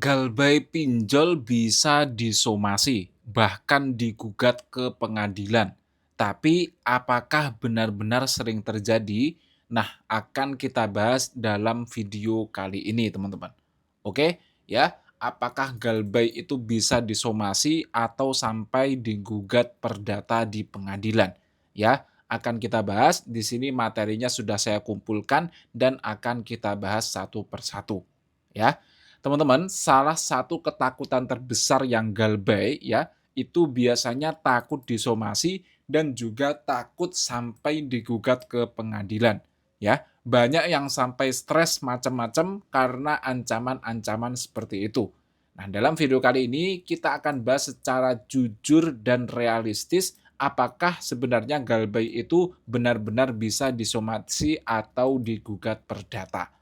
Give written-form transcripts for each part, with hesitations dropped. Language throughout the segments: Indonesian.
Galbay pinjol bisa disomasi, bahkan digugat ke pengadilan. Tapi apakah benar-benar sering terjadi? Nah, akan kita bahas dalam video kali ini, teman-teman. Oke, ya. Apakah galbay itu bisa disomasi atau sampai digugat perdata di pengadilan? Ya, akan kita bahas. Di sini materinya sudah saya kumpulkan dan akan kita bahas satu persatu. Ya. Teman-teman, salah satu ketakutan terbesar yang galbay ya, itu biasanya takut disomasi dan juga takut sampai digugat ke pengadilan, ya. Banyak yang sampai stres macam-macam karena ancaman-ancaman seperti itu. Nah, dalam video kali ini kita akan bahas secara jujur dan realistis apakah sebenarnya galbay itu benar-benar bisa disomasi atau digugat perdata.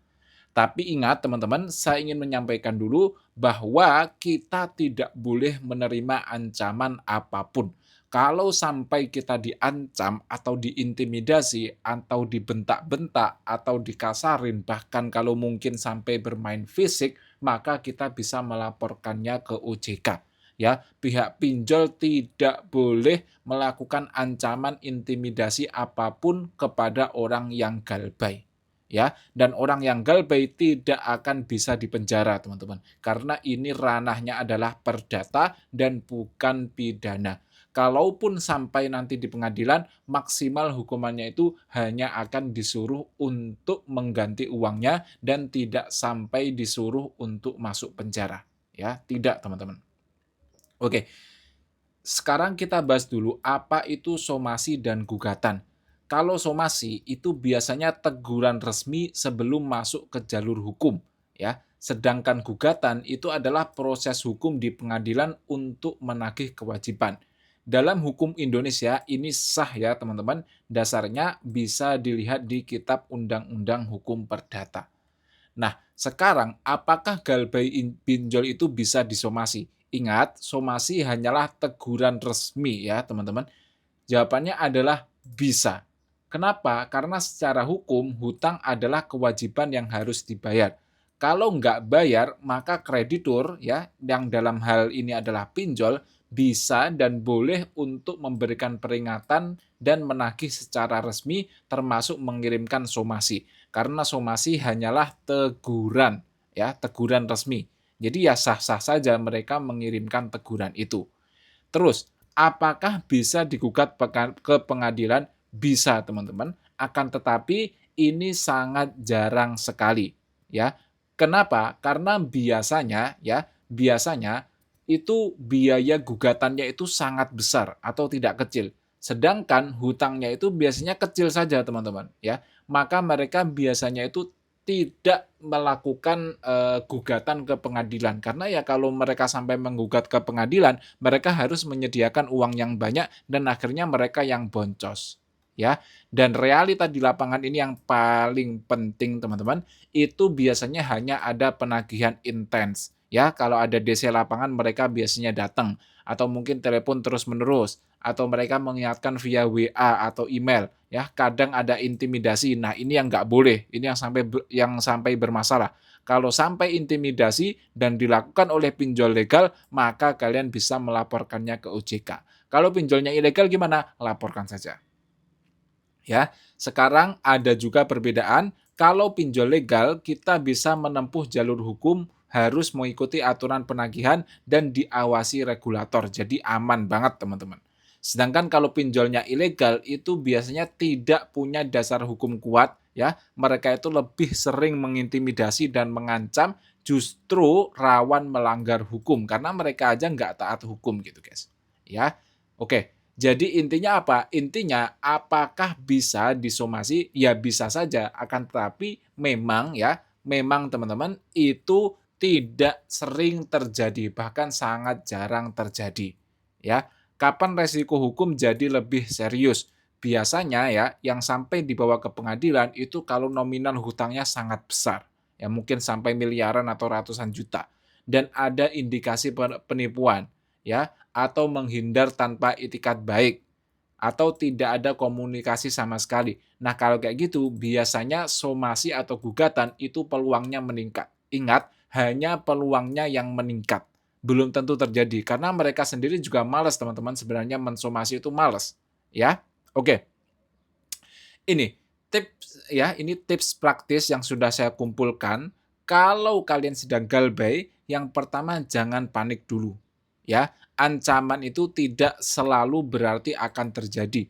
Tapi ingat teman-teman, saya ingin menyampaikan dulu bahwa kita tidak boleh menerima ancaman apapun. Kalau sampai kita diancam atau diintimidasi atau dibentak-bentak atau dikasarin bahkan kalau mungkin sampai bermain fisik, maka kita bisa melaporkannya ke OJK. Ya, pihak pinjol tidak boleh melakukan ancaman intimidasi apapun kepada orang yang galbay. Ya, dan orang yang galbay tidak akan bisa dipenjara, teman-teman. Karena ini ranahnya adalah perdata dan bukan pidana. Kalaupun sampai nanti di pengadilan, maksimal hukumannya itu hanya akan disuruh untuk mengganti uangnya dan tidak sampai disuruh untuk masuk penjara. Ya, tidak, teman-teman. Oke, sekarang kita bahas dulu apa itu somasi dan gugatan. Kalau somasi itu biasanya teguran resmi sebelum masuk ke jalur hukum, ya. Sedangkan gugatan itu adalah proses hukum di pengadilan untuk menagih kewajiban. Dalam hukum Indonesia ini sah ya teman-teman, dasarnya bisa dilihat di Kitab Undang-Undang Hukum Perdata. Nah, sekarang apakah galbay pinjol itu bisa disomasi? Ingat, somasi hanyalah teguran resmi ya, teman-teman. Jawabannya adalah bisa. Kenapa? Karena secara hukum, hutang adalah kewajiban yang harus dibayar. Kalau nggak bayar, maka kreditur ya, yang dalam hal ini adalah pinjol, bisa dan boleh untuk memberikan peringatan dan menagih secara resmi termasuk mengirimkan somasi. Karena somasi hanyalah teguran, ya, teguran resmi. Jadi ya sah-sah saja mereka mengirimkan teguran itu. Terus, apakah bisa digugat ke pengadilan? Bisa, teman-teman. Akan tetapi ini sangat jarang sekali, ya. Kenapa? Karena biasanya itu biaya gugatannya itu sangat besar atau tidak kecil. Sedangkan hutangnya itu biasanya kecil saja, teman-teman, ya. Maka mereka biasanya itu tidak melakukan, gugatan ke pengadilan. Karena ya kalau mereka sampai menggugat ke pengadilan, mereka harus menyediakan uang yang banyak dan akhirnya mereka yang boncos, ya. Dan realita di lapangan ini yang paling penting teman-teman, itu biasanya hanya ada penagihan intens, ya. Kalau ada DC lapangan mereka biasanya datang, atau mungkin telepon terus-menerus, atau mereka mengingatkan via WA atau email, ya. Kadang ada intimidasi, nah ini yang nggak boleh, ini yang sampai bermasalah. Kalau sampai intimidasi dan dilakukan oleh pinjol legal, maka kalian bisa melaporkannya ke OJK. Kalau pinjolnya ilegal gimana? Laporkan saja. Ya, sekarang ada juga perbedaan, kalau pinjol legal kita bisa menempuh jalur hukum, harus mengikuti aturan penagihan dan diawasi regulator. Jadi aman banget, teman-teman. Sedangkan kalau pinjolnya ilegal itu biasanya tidak punya dasar hukum kuat, ya. Mereka itu lebih sering mengintimidasi dan mengancam, justru rawan melanggar hukum karena mereka aja nggak taat hukum gitu, guys. Ya. Oke. Jadi intinya apa? Intinya apakah bisa disomasi? Ya bisa saja, akan tetapi memang teman-teman itu tidak sering terjadi, bahkan sangat jarang terjadi. Ya, kapan resiko hukum jadi lebih serius? Biasanya ya, yang sampai dibawa ke pengadilan itu kalau nominal hutangnya sangat besar, ya mungkin sampai miliaran atau ratusan juta, dan ada indikasi penipuan, ya atau menghindar tanpa itikat baik, atau tidak ada komunikasi sama sekali. Nah, kalau kayak gitu biasanya somasi atau gugatan itu peluangnya meningkat. Ingat, hanya peluangnya yang meningkat. Belum tentu terjadi karena mereka sendiri juga malas teman-teman sebenarnya mensomasi itu malas, ya. Oke, ini tips praktis yang sudah saya kumpulkan. Kalau kalian sedang galbay, yang pertama jangan panik dulu, ya. Ancaman itu tidak selalu berarti akan terjadi.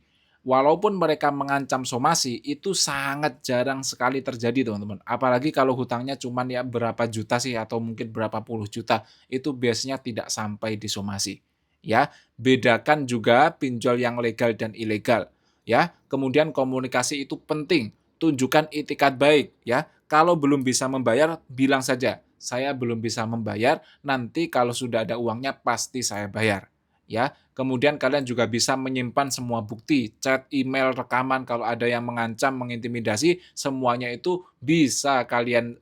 Walaupun mereka mengancam somasi, itu sangat jarang sekali terjadi, teman-teman. Apalagi kalau hutangnya cuman ya berapa juta sih atau mungkin berapa puluh juta, itu biasanya tidak sampai disomasi, ya. Bedakan juga pinjol yang legal dan ilegal, ya. Kemudian komunikasi itu penting, tunjukkan itikat baik, ya. Kalau belum bisa membayar, bilang saja, "Saya belum bisa membayar, nanti kalau sudah ada uangnya pasti saya bayar." Ya. Kemudian kalian juga bisa menyimpan semua bukti, chat, email, rekaman kalau ada yang mengancam, mengintimidasi, semuanya itu bisa kalian,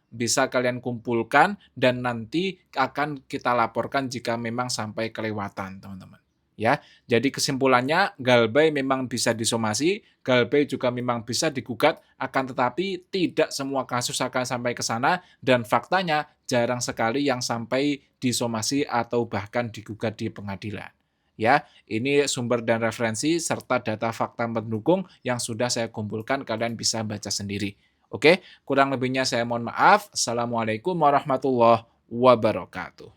bisa kalian kumpulkan dan nanti akan kita laporkan jika memang sampai kelewatan, teman-teman. Ya, jadi kesimpulannya galbay memang bisa disomasi, galbay juga memang bisa digugat, akan tetapi tidak semua kasus akan sampai ke sana dan faktanya jarang sekali yang sampai disomasi atau bahkan digugat di pengadilan. Ya, ini sumber dan referensi serta data fakta mendukung yang sudah saya kumpulkan, kalian bisa baca sendiri. Oke, kurang lebihnya saya mohon maaf. Assalamualaikum warahmatullahi wabarakatuh.